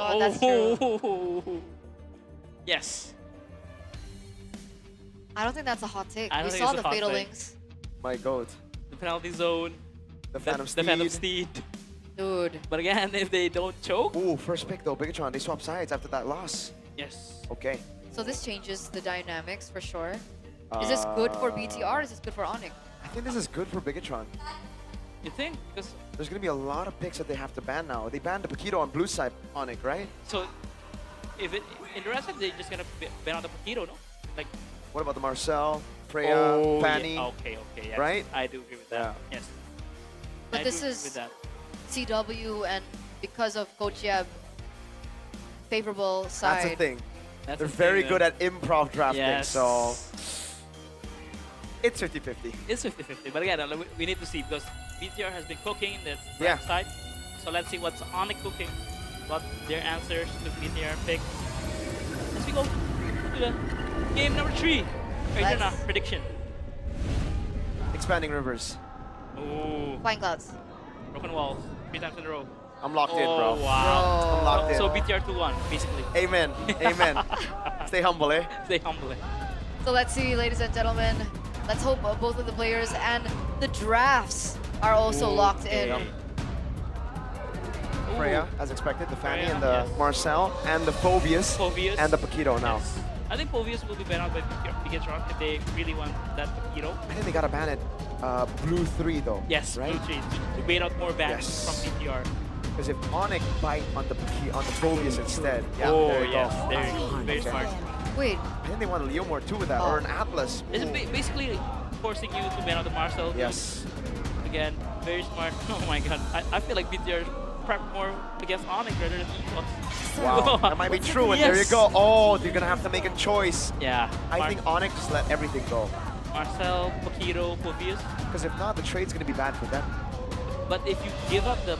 Oh, that's true. Yes. I don't think that's a hot take. I don't We think saw it's a the hot fatal take. links. My goat. The penalty zone. The Phantom The Phantom Steed. Steed. Dude. But again, if they don't choke. Ooh, first pick though, Bigatron. They swap sides after that loss. Yes. Okay. So this changes the dynamics for sure. Is this good for BTR or is this good for ONIC? I think this is good for Bigatron. You think? Because There's going to be a lot of picks that they have to ban now. They banned the Paquito on blue side ONIC, right? so, if it in the rest of they're just gonna ban out the Paquito, no? Like. What about the Marcel, Freya, Oh, Fanny? yeah. Okay. Yes. Right? I do agree with that. Yes. But I this do agree is with that. CW and because of Coach Yeb, favorable side. That's the thing. That's They're the very thing, good at improv drafting, Yes. so it's 50-50. It's 50-50, but again, we need to see because BTR has been cooking the Yeah. right side. So let's see what's ONIC cooking, what their answers to BTR pick. As we go to the game number 3. Right now, prediction. Expanding rivers. Ooh, Flying Clouds. broken walls, 3 times in a row. I'm locked in, bro. Wow. I'm locked in. So BTR 2-1, basically. Amen. Amen. Stay humble, eh? Stay humble. So let's see, ladies and gentlemen. Let's hope both of the players and the drafts are also Ooh, locked in. okay. Ooh. Freya, as expected, the Fanny Freya, and the yes. Marcel, and the Phobius, Phobius. and the Paquito now. Yes. I think Phobius will be banned out by Bigatron if they really want that Paquito. I think they gotta ban it blue 3 though. Yes, right? blue change to bait out more bans Yes. from BTR. Because if ONIC bite on the Phobius instead, yeah, Oh, there you yes, go. there you go. Very Okay. smart. Wait, I think they want a Leomore too with that, or an Atlas. It's Ooh. basically forcing you to ban out the Marcel. Yes. Again, very smart. Oh my god. I feel like BTR prep more against ONIC rather than EVOS. Wow, that might be true, and there you Yes. go. Oh, they're gonna have to make a choice. Yeah. I think ONIC just let everything go. Marcel, Paquito, Phobius. Because if not, the trade's gonna be bad for them. But if you give up the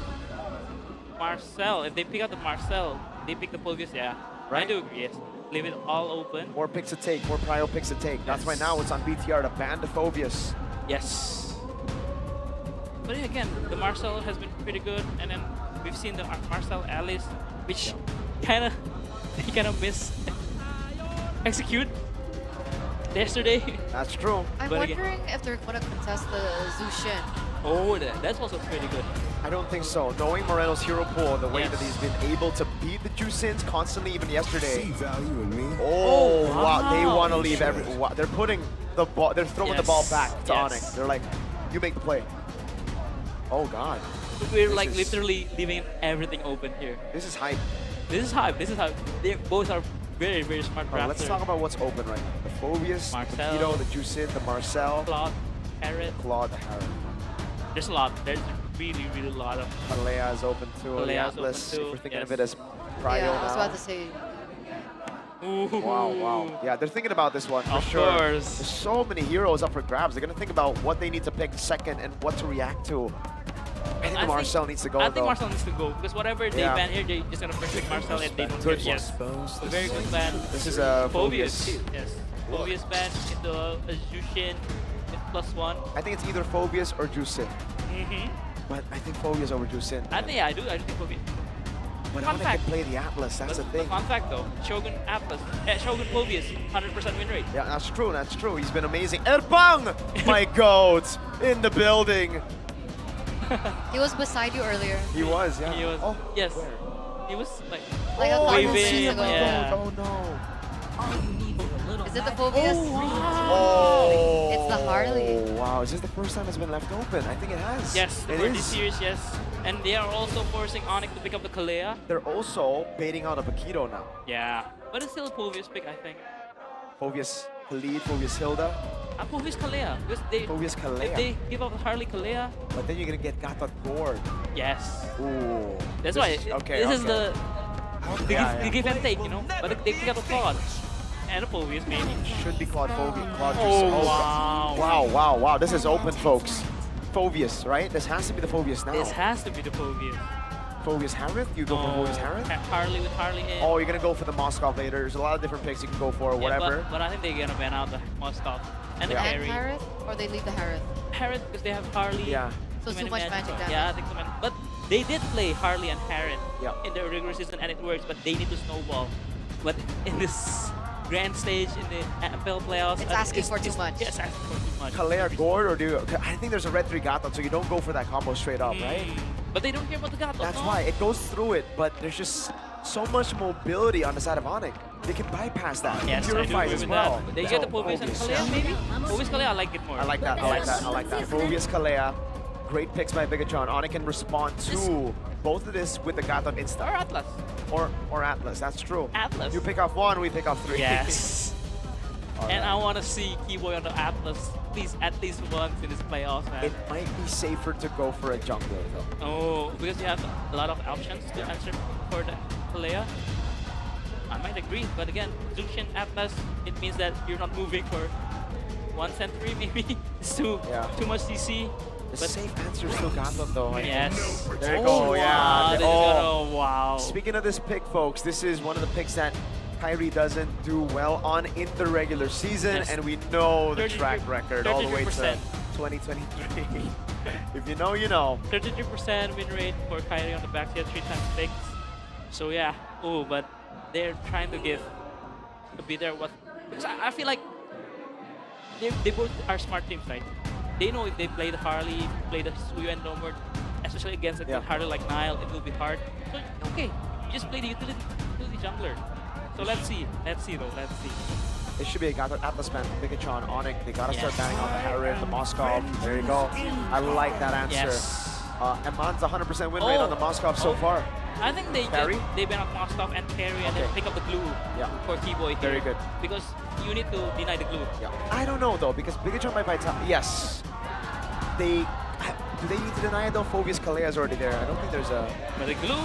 Marcel, if they pick up the Marcel, they pick the Phobius, yeah. I Right. do agree, yes. Leave it all open. More picks to take, more prio picks to take. That's why now it's on BTR to ban the Phobius. Yes. But yeah, again, the Marcel has been pretty good, and then we've seen the Marcel Alice, which they kind of miss execute yesterday. That's true. I'm But again- wondering if they're gonna contest the Zushin. Oh, that's also pretty good. I don't think so. Knowing Moreno's hero pool, the way Yes. that he's been able to beat the Juicins constantly, even yesterday. See value in me. Oh, Oh, wow. They wow. want to leave every. Wow. They're putting the ball. They're throwing the ball Yes. back to Yes. ONIC. They're like, you make the play. Oh God. We're This like is- literally leaving everything open here. This is hype. This is hype. This is hype. They both are very, very smart All right, let's drafters. talk about what's open right now. The Phobius, Marcel. the Paquito, the Juicin, the Marcel, Claude, Carrot. Claude, the Harry. There's a lot. There's really, really a lot of. Malaya is open too. The Malaya is open Atlas, too, if we're thinking yes. of it as prio Yeah, I was now. about to say. Ooh. Wow, wow. Yeah, they're thinking about this one for Of sure. course. There's so many heroes up for grabs. They're gonna think about what they need to pick second and what to react to. I think Marcel needs to go I though. think Marcel needs to go because whatever they Yeah. ban here, they're just gonna perfect Marcel and they don't Good care. one. Yes, a very good ban. This is a Phobius. Phobius. Yes, Phobius ban into a Jushin with +1. I think it's either Phobius or Juicin. Mm-hmm. But I think Phobius over Juicin. I think I do think Phobius. But Fun I can fact. play the Atlas, that's the thing. Fun fact though, Shogun Atlas, Shogun Phobius, 100% win rate. Yeah, that's true, that's true. He's been amazing. Erpang! My goat! In the building. He was beside you earlier. He was, yeah. He was, Oh, yes, where? he was like Like a Oh, couple I don't minutes see ago. my Yeah. goat. Oh no. Is it the Phobius? Oh, It's the Harley. Wow, is this the first time it's been left open? I think it has. yes, it for is. this year's yes, and they are also forcing ONIC to pick up the Kalea. They're also baiting out a Paquito now. Yeah, but it's still a Phobius pick, I think. Phobius Khalid, Phobius Hilda, Phobius Kalea because they Phobius if Kalea. they give up Harley Kalea, But then you're gonna get Gatot Gourd. yes. Ooh. That's This why is- okay, this is okay. the give and take, you know. But they pick up a Claude and a Phobius maybe. Should be Claude Phobia. Claude Oh, Juicin. wow. Wow, wow, wow. This is open, folks. Phobius, right? This has to be the Phobius now. This has to be the Phobius. Phobius Harith? You go for Phobius Harith? Harley with Harley in. Oh, you're gonna go for the Moskov later. There's a lot of different picks you can go for, Yeah, whatever. but I think they're gonna ban out the Moskov and the Yeah. And carry. Harith? Or they leave the Harith? Harith because they have Harley. Yeah. So too much magic damage. Yeah, I think so. But They did play Harley and Aran Yeah. in the regular season, and it works, but they need to snowball. But in this grand stage, in the MPL playoffs, It's asking for too much. Yes, asking for too much. Kalea Gord, or do you, I think there's a red 3 Gatot, so you don't go for that combo straight up, right? But they don't care about the Gatot. That's no. why it goes through it, but there's just so much mobility on the side of ONIC. They can bypass that. Yes, I do Purify agree as with well. that. They get the Povius and Kalea, maybe? Povius Kalea, I like it more. I like that. I like that. I like that. Phobius Kalea, great picks by Bigatron. ONIC can respond to both of this with the Gatot Or instant. Atlas. Or Atlas. That's true. Atlas. You pick off one, we pick off 3. Yes. And Alright. I want to see Kiboy on the Atlas at least once in this playoffs, man. It might be safer to go for a jungler though. Oh, because you have a lot of options to answer for the Kalea. I might agree, but again, Lucian Atlas, it means that you're not moving for 1 century maybe. It's too much CC. The But safe answer still got them though. I think. yes. There you go. Yeah. Oh, wow. Speaking of this pick, folks, this is one of the picks that Kyrie doesn't do well on in the regular season, Yes. and we know the 33 track record all the way to 33%. 2023. If you know, you know. 33% win rate for Kyrie on the back here, 3 times picks. So yeah, oh, but they're trying to give a bit there. What? Because I feel like they both are smart teams, right? They know if they play the Harley, play the Suyu and Nomad, especially against a good Harley like Nile, it will be hard. So okay, you just play the utility jungler. So let's see though, let's see. It should be a Atlas man, Bigatron, ONIC. They gotta start banning on the Aran, the Moskov. There you go. I like that answer. Yes. Eman's 100% win rate on the Moskov so far. I think they ban out Moskov and carry and then pick up the glue for Kiboy. Very good. Because you need to deny the glue. Yeah. I don't know though, because Bigatron by Vitality, yes. Do they need to deny it though? Phobius Kalea is already there. I don't think there's a... But the glue,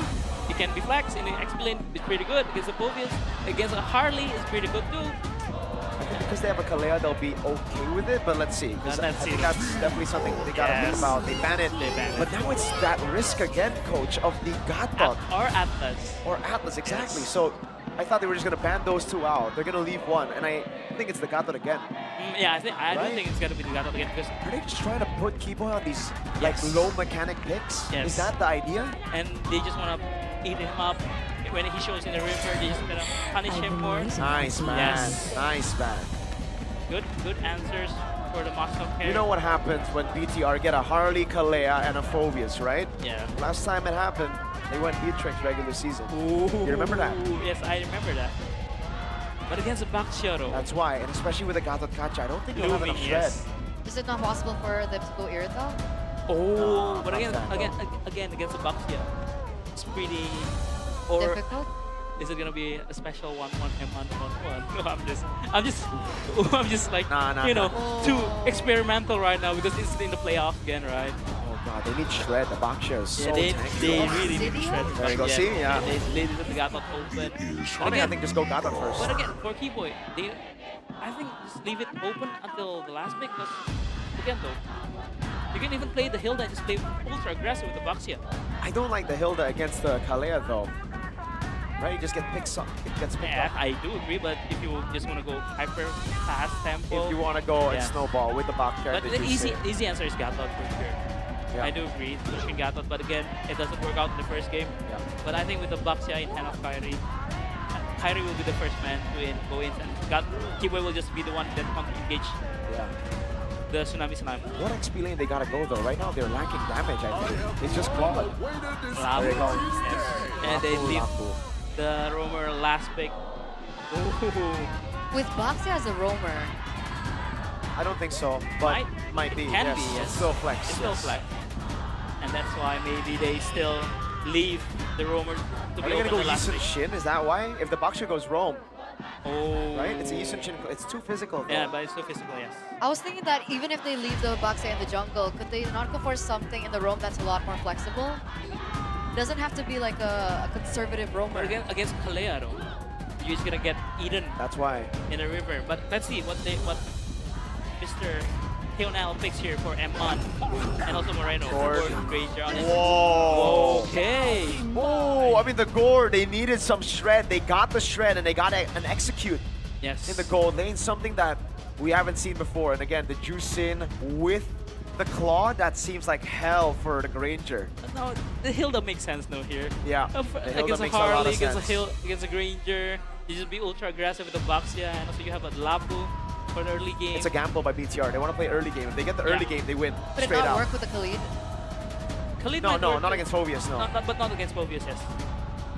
it can be flex and the X-Blade is pretty good. Against the Phobius, against a Harley is pretty good too. I think because they have a Kalea, they'll be okay with it, but let's see. 'Cause I think that's definitely something they gotta think about. They ban it. But now it's that risk again, coach, of the Gatot. Or Atlas. Or Atlas, exactly. Yes. So I thought they were just gonna ban those 2 out. They're gonna leave one, and I think it's the Gatot again. Yeah, I don't think it's gonna be the Gatot again because Are they just trying to put Kiboy on these like low mechanic picks? Yes. Is that the idea? and they just wanna eat him up. When he shows in the river, they just gonna punish him more. Nice, man. Yes. Nice, man. Good answers for the Moscow pair. You know what happens when BTR get a Harley, Kalea, and a Phobius, right? Yeah. Last time it happened, they went Beatrix regular season. Ooh. You remember that? Yes, I remember that. But against the Baxia though. That's why, and especially with the Gatot Kacha, I don't think they'll have enough shred. Is it not possible for them to go Irithel? Oh, but not again, that, again against the Baxia, it's pretty. Difficult? Is it gonna be a special 1-1 M1 1-1? No, I'm just like you know, too experimental right now because it's in the playoffs again, right? Oh god, they need shred. The Baxia is so they tanky. really need to shred. There you go, see? Yeah. They got that open. I think just go Gatot first. But again, for Kiboy, I think just leave it open until the last pick. Because again, though, you can even play the Hilda and just play ultra aggressive with the Baxia. I don't like the Hilda against the Kalea though. Right, you just get picked up. It gets picked Yeah, up. I do agree, but if you just want to go hyper fast tempo, If you want to go and snowball with the Baxia, but the easy answer is Gatot for sure. Yeah. I do agree, pushing Gatot, but again, it doesn't work out in the first game. Yeah. But I think with the Baxia in hand of Kyrie, Kyrie will be the first man to go in, and Kiboy will just be the one that comes to engage the Tsunami Slam. What XP lane they gotta go though? Right now they're lacking damage, I think. It's just Claw. There you go. Yes. And they leave the roamer last pick. Ooh. With Baxia as a roamer, I don't think so, but might be. Can Yes. be, yes. It's still flex. It's still flex. And that's why maybe they still leave the roamer to Are be they gonna open go the last Yisun pick. Shin? Is that why? If the Baxia goes Roam, Oh. right? It's a Yisun Shin. It's too physical. Though. Yeah, but it's so physical, yes. I was thinking that even if they leave the Baxia in the jungle, could they not go for something in the roam that's a lot more flexible? Doesn't have to be like a conservative roamer. But against Kalea though, you're just gonna get eaten That's why. in the river. But let's see what Mr. Teonal picks here for M1 and also Moreno for Granger on it. Whoa. Okay. Oh, I mean the Gore, they needed some shred. They got the shred and they got an execute Yes. in the gold lane, something that we haven't seen before. And again, the Juicin with the claw, that seems like hell for the Granger. No, the Hilda makes sense now here. Yeah, Against a Harley, against a Granger, you just be ultra aggressive with the Boxia, and also you have a Lapu for an early game. It's a gamble by BTR. They want to play early game. If they get the early game, they win But straight it not out. work with the KLID? KLID No, not against Phoveus, no. But not against Phoveus, yes.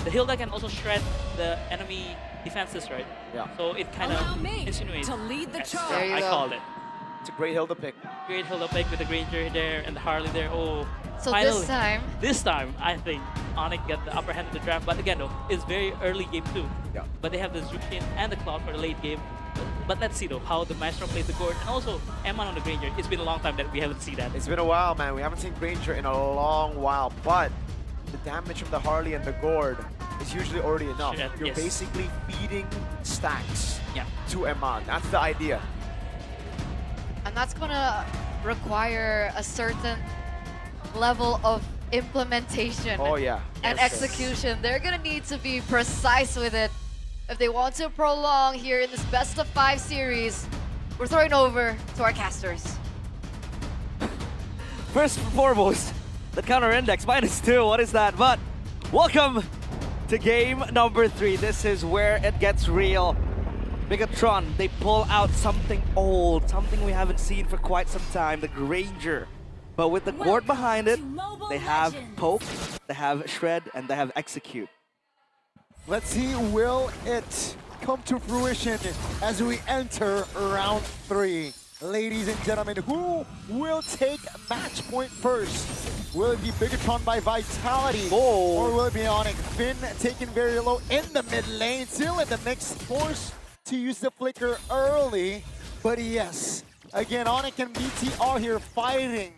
The Hilda can also shred the enemy defenses, right? Yeah. So it kind of insinuates. To lead the charge. There you I go. called it. It's a great Hilda pick. Great Hilda pick with the Granger there and the Harley there. Oh, So finally. this time, I think ONIC got the upper hand of the draft. But again, though, it's very early game too. Yeah. But they have the Zushin and the Cloud for the late game. But let's see though how the Maestro plays the board, and also Eman on the Granger. It's been a long time that we haven't seen that. It's been a while, man. We haven't seen Granger in a long while, but the damage from the Harley and the Gourd is usually already enough. Sure, You're yes. basically feeding stacks Yeah. to Eman. That's the idea. and that's gonna require a certain level of implementation Oh, yeah. and Yes. execution. They're gonna need to be precise with it if they want to prolong here in this best of 5 series. We're throwing over to our casters. First and foremost, the counter index -2. What is that? But welcome to game number 3. This is where it gets real. Bigatron, they pull out something old, something we haven't seen for quite some time, the Granger. But with the Gourd behind it, they have Poke, they have Shred, and they have Execute. Let's see, will it come to fruition as we enter round 3? Ladies and gentlemen, who will take match point first? Will it be Bigatron by Vitality? Oh. Or will it be ONIC? Finn taken very low in the mid lane, still in the mix, forced to use the flicker early. But yes, again, ONIC and BTR here fighting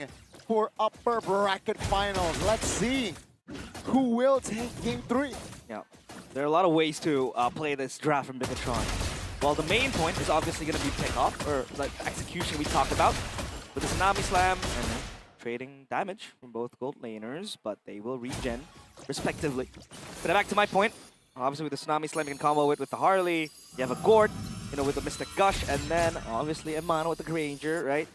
for upper bracket finals. Let's see who will take game 3. Yeah, there are a lot of ways to play this draft from Bigatron. Well, the main point is obviously going to be pick off, or like execution we talked about, with the Tsunami Slam and trading damage from both gold laners, but they will regen respectively. But back to my point, obviously with the Tsunami Slam you can combo it with the Harley, you have a Gourd, you know, with the Mystic Gush, and then obviously Eman with the Granger, right?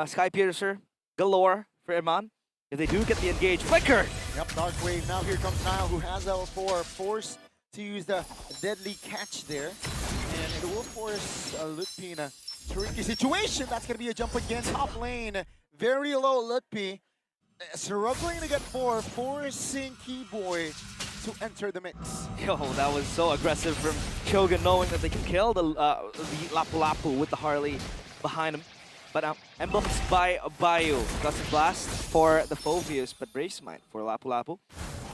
Sky Piercer galore for Eman. If they do get the engage flicker. Yep, Dark Wave. Now here comes Nile, who has L4, forced to use the deadly catch there. And it will force Lutpiii in a tricky situation. That's going to be a jump again. Top lane, very low Lutpiii. Struggling to get 4, forcing Kiboy to enter the mix. Yo, that was so aggressive from Shogun, knowing that they can kill the Lapu Lapu with the Harley behind him. But emblems by Bayu. Gusset Blast for the Phoveus, but Brave Smite for Lapu Lapu.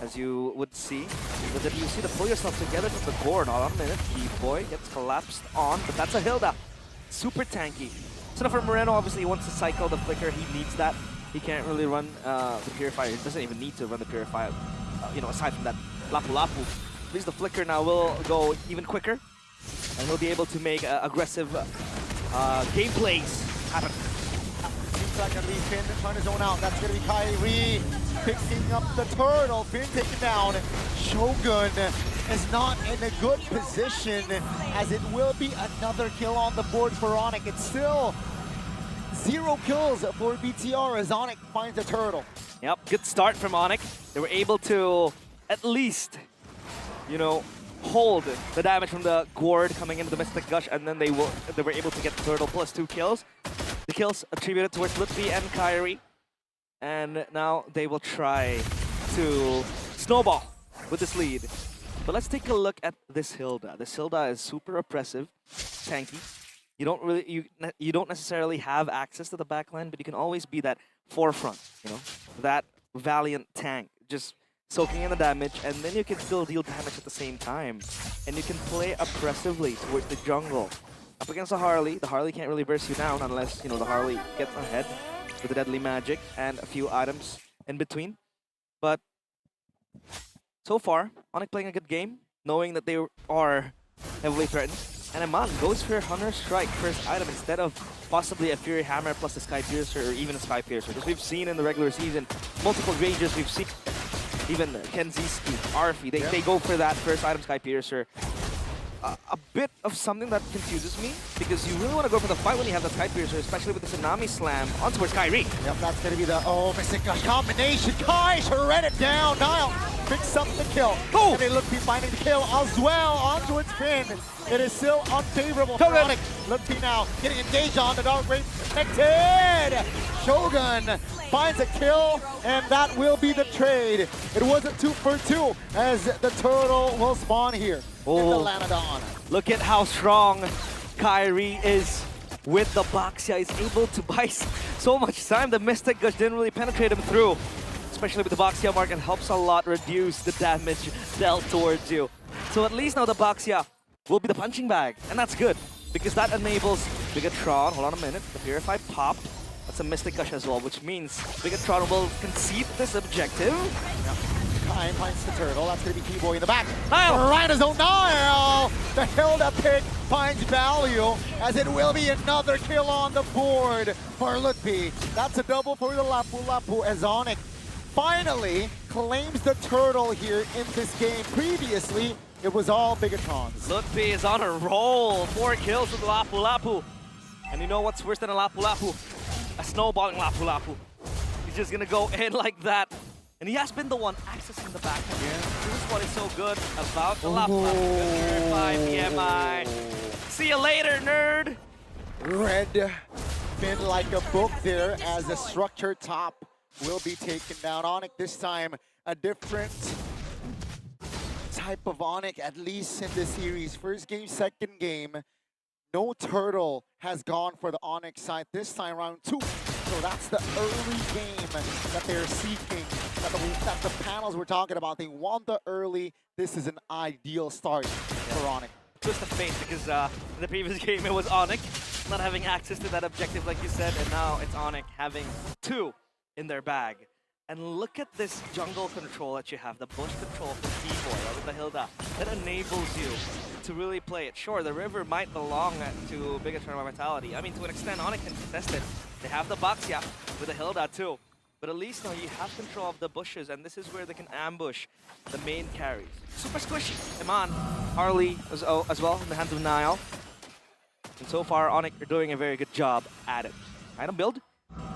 As you would see, but then you see to pull yourself together from the Gourd. Hold on a minute, Kiboy gets collapsed on, but that's a Hilda. Super tanky. So now for Moreno, obviously he wants to cycle the flicker, he needs that. He can't really run the Purifier, he doesn't even need to run the Purifier, you know, aside from that Lapu Lapu. At least the flicker now will go even quicker, and he'll be able to make aggressive gameplays happen. Seems like going to be Finn trying to zone out. That's going to be Kyrie picking up the turtle. Finn taken down. Shogun is not in a good position, as it will be another kill on the board for ONIC. It's still 0 kills for BTR as ONIC finds the turtle. Yep, good start from ONIC. They were able to at least, you know, hold the damage from the Gourd coming into the Mystic Gush, and then they were able to get the turtle plus 2 kills. The kills attributed towards Lutpiii and Kyrie. And now they will try to snowball with this lead. But let's take a look at this Hilda. This Hilda is super oppressive, tanky. You don't necessarily have access to the backline, but you can always be that forefront, you know, that valiant tank, just soaking in the damage, and then you can still deal damage at the same time. And you can play oppressively towards the jungle. Up against the Harley can't really burst you down unless, you know, the Harley gets ahead with the deadly magic and a few items in between. But so far, ONIC playing a good game, knowing that they are heavily threatened. And Eman goes for Hunter Strike first item instead of possibly a Fury Hammer plus a Sky Piercer or even a Sky Piercer. Because we've seen in the regular season, multiple Rangers, we've seen even KennzyySkie, Arfi, they go for that first item Sky Piercer. a bit of something that confuses me, because you really want to go for the fight when you have the Sky Piercer, especially with the Tsunami Slam on towards Kyrie. Yep, that's going to be the, Mystic Gush combination. Kai shred it down. Niall picks up the kill. Oh! And they look to be finding the kill as well onto its Finn. It is still unfavorable for ONIC. Lutpiii now getting engaged on the Dark Wave. Connected! Shogun finds a kill, and that will be the trade. It was a 2 for 2 as the turtle will spawn here in the Lanadon. Look at how strong Kyrie is with the Baxia. He's able to buy so much time. The Mystic Gush didn't really penetrate him through, especially with the Baxia mark. It helps a lot reduce the damage dealt towards you. So at least now the Baxia will be the punching bag, and that's good because that enables Bigatron. Hold on a minute. The Purify popped. That's a Mystic Gush as well, which means Bigatron will concede this objective. Kai finds the turtle. That's going to be Kiboy in the back. Niall! Right as Niall! The Hilda pick finds value as it will be another kill on the board for Lutpiii. That's a double for the Lapu Lapu as ONIC finally claims the turtle here in this game. Previously, it was all Bigatrons. Lutpiii is on a roll. 4 kills with Lapu Lapu. And you know what's worse than a Lapu Lapu? A snowballing Lapu Lapu. He's just gonna go in like that. And he has been the one accessing the back end. This is what is so good about the Lapu Lapu. Purify, BMI. See you later, nerd! Red been like a book there as the structure top will be taken down. ONIC this time a different type of ONIC, at least in this series. First game, second game, no turtle has gone for the ONIC side. This time round 2. So that's the early game that they're seeking, that the panels were talking about. They want the early. This is an ideal start for ONIC. Twist of fate, because in the previous game it was ONIC not having access to that objective like you said, and now it's ONIC having 2 in their bag. And look at this jungle control that you have, the bush control from Kiboy with the Hilda. That enables you to really play it. Sure, the river might belong to Bigatron Vitality. I mean, to an extent, ONIC can contest it. They have the Baxia with the Hilda too. But at least now you have control of the bushes, and this is where they can ambush the main carries. Super squishy. Iman, Harley as well in the hands of Niall. And so far, ONIC are doing a very good job at it. Item build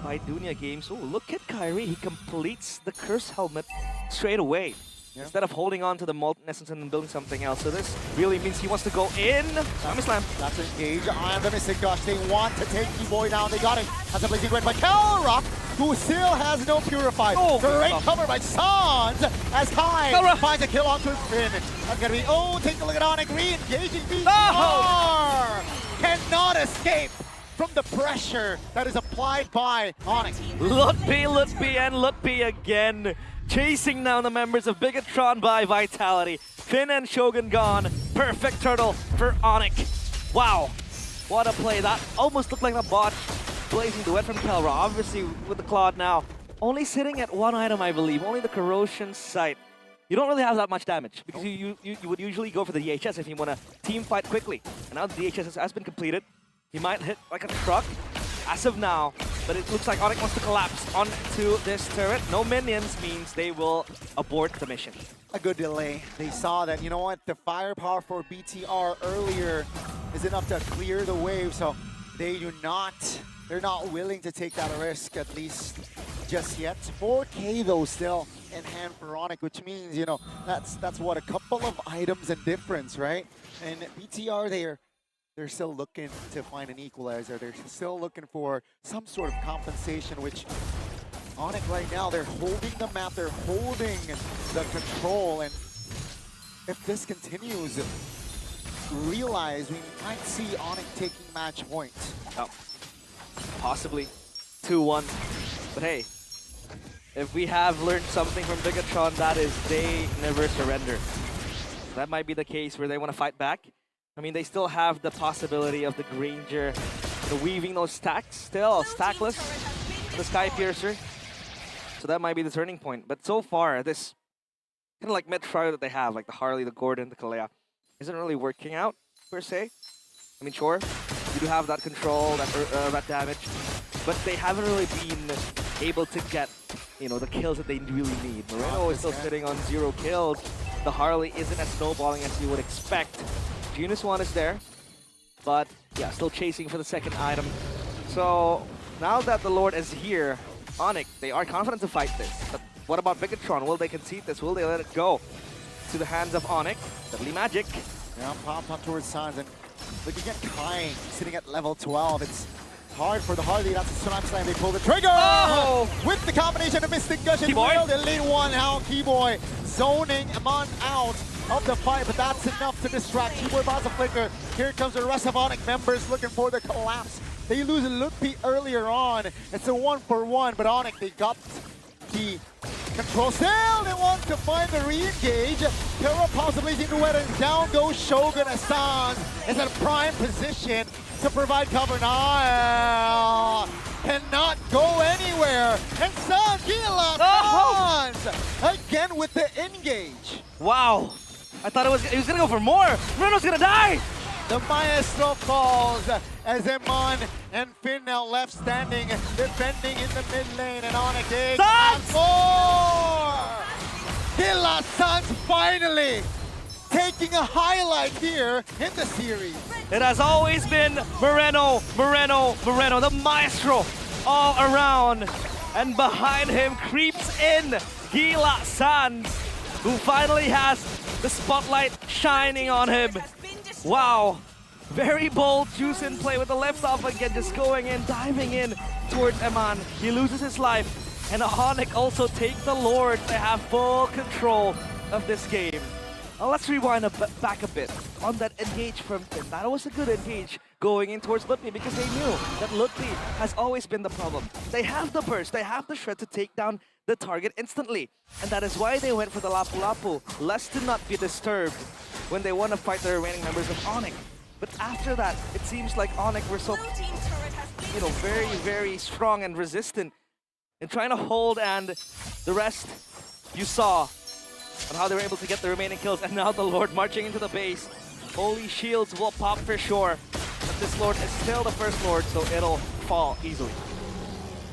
by Dunya Games. Oh, look at Kyrie. He completes the Curse Helmet straight away. Yeah. Instead of holding on to the Molten Essence and then building something else. So this really means he wants to go in. Tsunami Slam. That's engaged on the Mystic Gush. They want to take Kiboy down. They got it. That's a blazing wind by Kelrock, who still has no Purify. Oh, great cover by Sans as Kai finds a kill onto his Finn. That's going to be, take a look at ONIC re-engaging BTR. Cannot escape from the pressure that is applied by ONIC. Lutpiii, and Lutpiii again. Chasing down the members of Bigatron by Vitality. Finn and Shogun gone. Perfect turtle for ONIC. Wow. What a play. That almost looked like a botch. Blazing duet from Kelra. Obviously with the Claude now. Only sitting at 1 item, I believe. Only the Corrosion Sight. You don't really have that much damage because you would usually go for the DHS if you want to team fight quickly. And now the DHS has been completed. He might hit like a truck as of now, but it looks like ONIC wants to collapse onto this turret. No minions means they will abort the mission. A good delay. They saw that, you know what, the firepower for BTR earlier is enough to clear the wave, so they're not willing to take that risk, at least just yet. 4K though still in hand for ONIC, which means, you know, that's what, a couple of items in difference, right? And BTR, they're still looking to find an equalizer. They're still looking for some sort of compensation, which ONIC right now, they're holding the map, they're holding the control, and if this continues, realize we might see ONIC taking match point. Oh, possibly 2-1, but hey, if we have learned something from Bigatron, that is they never surrender. That might be the case where they want to fight back. I mean, they still have the possibility of the Granger, the weaving those stacks still, stackless, the Sky Piercer. So that might be the turning point. But so far, this kind of like mid-trio that they have, like the Harley, the Gordon, the Kalea, isn't really working out, per se. I mean, sure, you do have that control, that damage, but they haven't really been able to get, you know, the kills that they really need. Moreno is still sitting on 0 kills. The Harley isn't as snowballing as you would expect. Unus 1 is there, but yeah, still chasing for the second item. So now that the Lord is here, ONIC, they are confident to fight this. But what about Bigatron? Will they concede this? Will they let it go to the hands of ONIC? Deadly Magic. Yeah, popped up towards Sans, and looking at Kai sitting at level 12. It's hard for the Harley. That's a Tsunami Slam. They pull the trigger! Oh! With the combination of Mystic Gush and Kiboy. the lead one now. Kiboy zoning Amon out of the fight, but that's enough to distract. Kiboy buys a flicker. Here comes the rest of ONIC members looking for the collapse. They lose a Lutpiii earlier on. It's a 1-for-1, but ONIC, they got the control. Still, they want to find the re-engage. Terra possibly into it, and down goes Shogun as Sans is in a prime position to provide cover. Now cannot go anywhere. And Sans, again with the engage. Wow. I thought he was gonna go for more. Moreno's gonna die. The Maestro falls as Eman and Finn now left standing, defending in the mid lane, and ONIC takes on four! Killa Sans finally taking a highlight here in the series. It has always been Moreno, the maestro all around. And behind him creeps in Killa Sans, who finally has the spotlight shining on him. Wow, very bold juice in play with the left off again, just going in, diving in towards Eman. He loses his life, and ONIC also take the Lord. They have full control of this game. Now let's rewind back a bit on that engage from Finn. That was a good engage going in towards Lutpiii because they knew that Lutpiii has always been the problem. They have the burst, they have the shred to take down the target instantly. And that is why they went for the Lapu Lapu, lest to not be disturbed when they want to fight the remaining members of ONIC. But after that, it seems like ONIC were so, very, very strong and resistant in trying to hold, and the rest you saw on how they were able to get the remaining kills. And now the Lord marching into the base. Holy shields will pop for sure. But this Lord is still the first Lord, so it'll fall easily.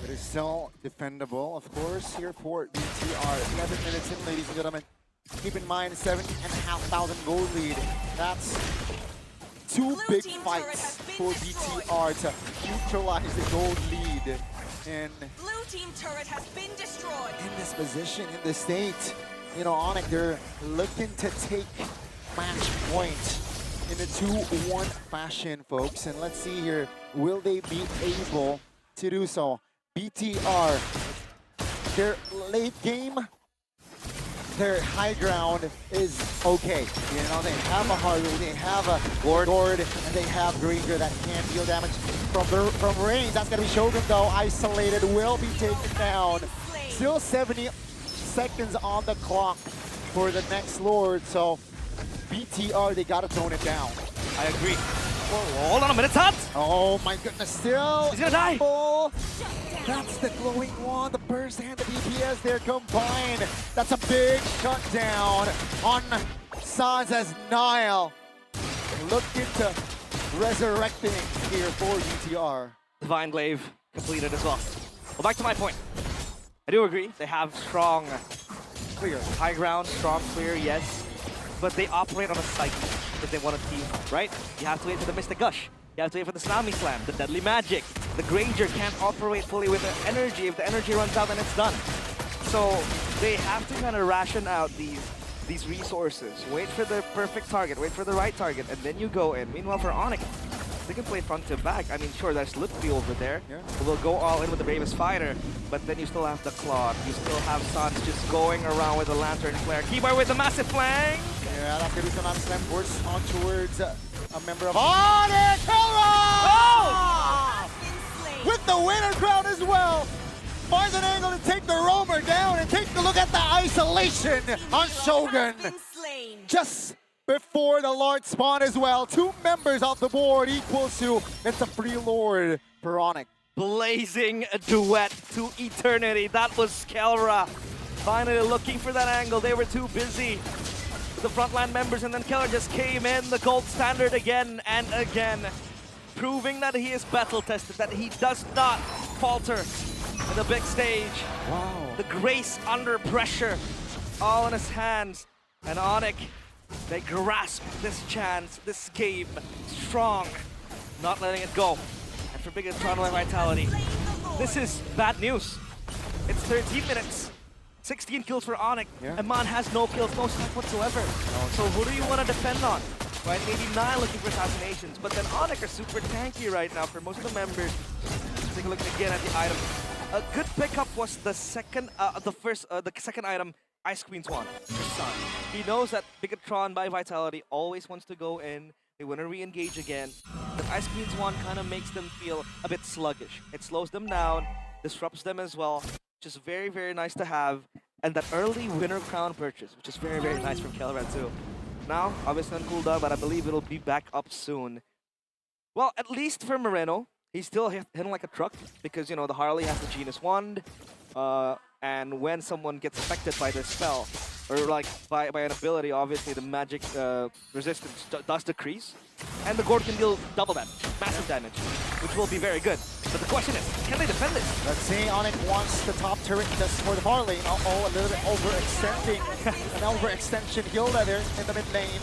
It is still defendable, of course, here for BTR. 11 minutes in, ladies and gentlemen. Keep in mind, 7,500 gold lead. That's two big fights for BTR to neutralize the gold lead. And Blue team turret has been destroyed. In this position, in this state, ONIC, they're looking to take match point in a 2-1 fashion, folks. And let's see here, will they be able to do so? BTR, their late game, their high ground is okay. They have a Haru, they have a Gord, and they have Granger that can deal damage from range. That's gonna be Shogun though, isolated, will be taken down. Still 70 seconds on the clock for the next Lord, so BTR, they gotta tone it down. I agree. Whoa, hold on a minute, Tots! Oh my goodness, still he's gonna die! That's the glowing wand, the burst and the DPS there combined. That's a big shutdown on Sans as Nile looking to resurrecting here for BTR. Divine Glaive completed as well. Well, back to my point. I do agree, they have strong clear. High ground, strong clear, yes. But they operate on a cycle if they want to team, right? You have to wait for the Mystic Gush. You have to wait for the Tsunami Slam, the Deadly Magic. The Granger can't operate fully with the energy. If the energy runs out, then it's done. So they have to kind of ration out these resources. Wait for the perfect target, wait for the right target, and then you go in. Meanwhile, for ONIC, they can play front to back. I mean, sure, there's Lutpiii over there. Yeah. Who will go all in with the bravest fighter, but then you still have the Claude. You still have Sans just going around with the Lantern Flare. Kiboy with the massive flank. Yeah, that's gonna be some slam force on towards a member of ONIC. Oh! With the winner crown as well. Finds an angle to take the roamer down and take a look at the isolation on Shogun. Just before the Lord spawn as well. 2 members off the board equals to, it's a free Lord for ONIC. Blazing a duet to eternity. That was Kelra. Finally looking for that angle. They were too busy with the frontline members, and then Keller just came in, the gold standard again and again. Proving that he is battle-tested, that he does not falter in the big stage. Wow. The grace under pressure, all in his hands. And ONIC They grasp this chance, this game, strong, not letting it go. And for Biggitron by Vitality, this is bad news. It's 13 minutes, 16 kills for ONIC. Yeah. Eman has no kills, no stuff whatsoever. So who do you want to defend on? Right, maybe 9 looking for assassinations, but then ONIC are super tanky right now for most of the members. Let's take a look again at the item. A good pickup was the second, the second item, Ice Queen Swan. He knows that Biggitron by Vitality always wants to go in. They want to re-engage again. But Ice Queen Swan kind of makes them feel a bit sluggish. It slows them down, disrupts them as well, which is very, very nice to have. And that early winner crown purchase, which is very, very nice from Kelran too. Now, obviously on cooldown, but I believe it'll be back up soon. Well, at least for Moreno, he's still hitting like a truck because, you know, the Harley has the Genius Wand. And when someone gets affected by this spell, or like by an ability, obviously the magic resistance does decrease. And the Gourd can deal double damage, massive damage, which will be very good. But the question is, can they defend this? Let's see, ONIC wants the top turret just for the Harley. Uh-oh, a little bit overextending. An overextension Hilda there in the mid lane.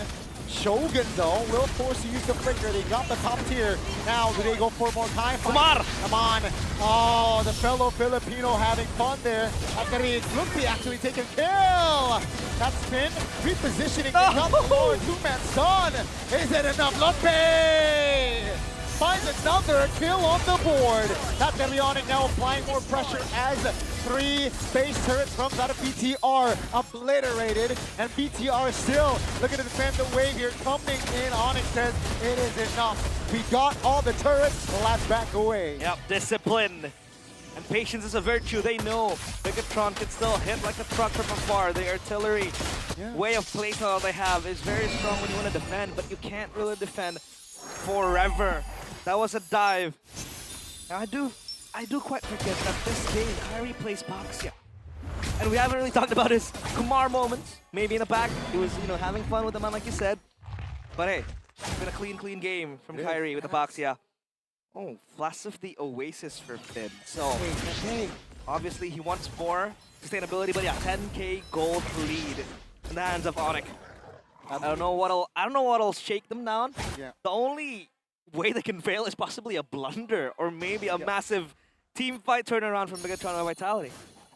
Shogun, though, will force to use the flicker. They got the top tier. Now, do they go for more time? Come on! Oh, the fellow Filipino having fun there. That's going to be Lutpiii actually taking kill. That spin, repositioning. They got the lower two-man stun. Is it enough? Lutpiii finds another kill on the board. That's going to be ONIC now applying more pressure as 3 base turrets from that of BTR obliterated. And BTR still looking to defend the wave here. Coming in, ONIC says it is enough. We got all the turrets, let's back away. Yep, discipline. And patience is a virtue. They know Biggitron can still hit like a truck from afar. The artillery way of playstyle they have is very strong when you want to defend, but you can't really defend forever. That was a dive. Now I do quite forget that this game, Kyrie plays Boxia. And we haven't really talked about his Kumar moments. Maybe in the back, he was, you know, having fun with the man like you said. But hey, it's been a clean game from Kyrie with the Boxia. Oh, Flash of the Oasis for Finn. So, obviously he wants more sustainability, but yeah, 10k gold lead in the hands of ONIC. I don't know what'll shake them down. Yeah. The only way they can fail is possibly a blunder or maybe a massive team fight turnaround from Biggitron by Vitality.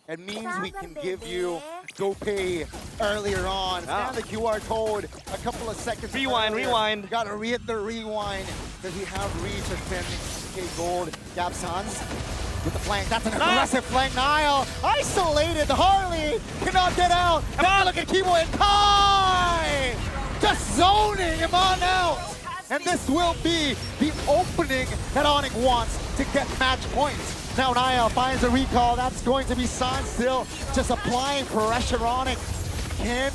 It means we can give you GoPay earlier on. Scan the QR code a couple of seconds Rewind. Gotta hit the rewind because we have reached a 10k gold. Gabsons with the flank. That's an aggressive flank. Nile isolated. The Harley cannot get out. Now look at Kiboy and Kai! Just zoning him on out. And this will be the opening that ONIC wants to get match points. Now Nile finds a recall. That's going to be San still just applying pressure on it. Can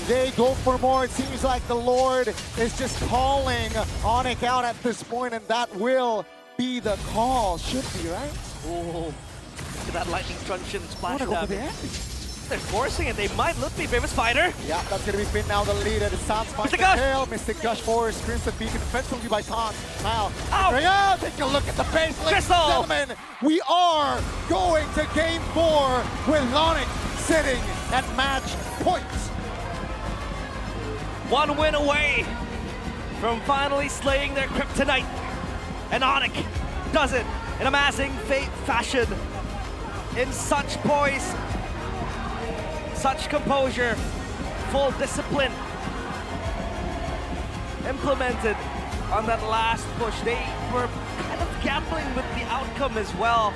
they go for more? It seems like the Lord is just calling ONIC out at this point, and that will be the call. Should be, right? Oh, look at that lightning truncheon splash damage. They're forcing it. They might Lutpiii, famous fighter. Yeah, that's going to be Finn now, the leader. The Sans finds the tail. Mystic Gush force. Crimson Beacon defensively by Sans. Now, take a look at the base. Ladies and gentlemen, we are going to game 4 with ONIC sitting at match point. One win away from finally slaying their kryptonite. And ONIC does it in amazing fashion. In such poise. Such composure, full discipline implemented on that last push. They were kind of gambling with the outcome as well,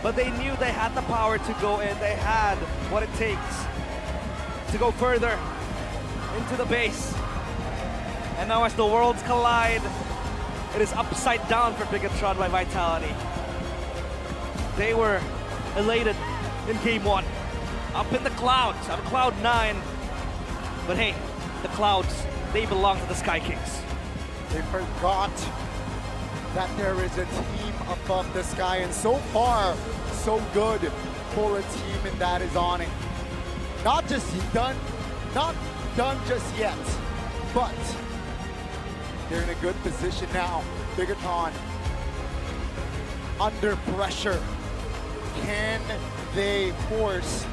but they knew they had the power to go in. They had what it takes to go further into the base. And now as the worlds collide, it is upside down for Biggitron by Vitality. They were elated in game 1. Up in the clouds, on cloud 9. But hey, the clouds, they belong to the Sky Kings. They forgot that there is a team above the sky, and so far, so good for a team, and that is ONIC. Not done just yet, but they're in a good position now. Biggitron under pressure. Can they force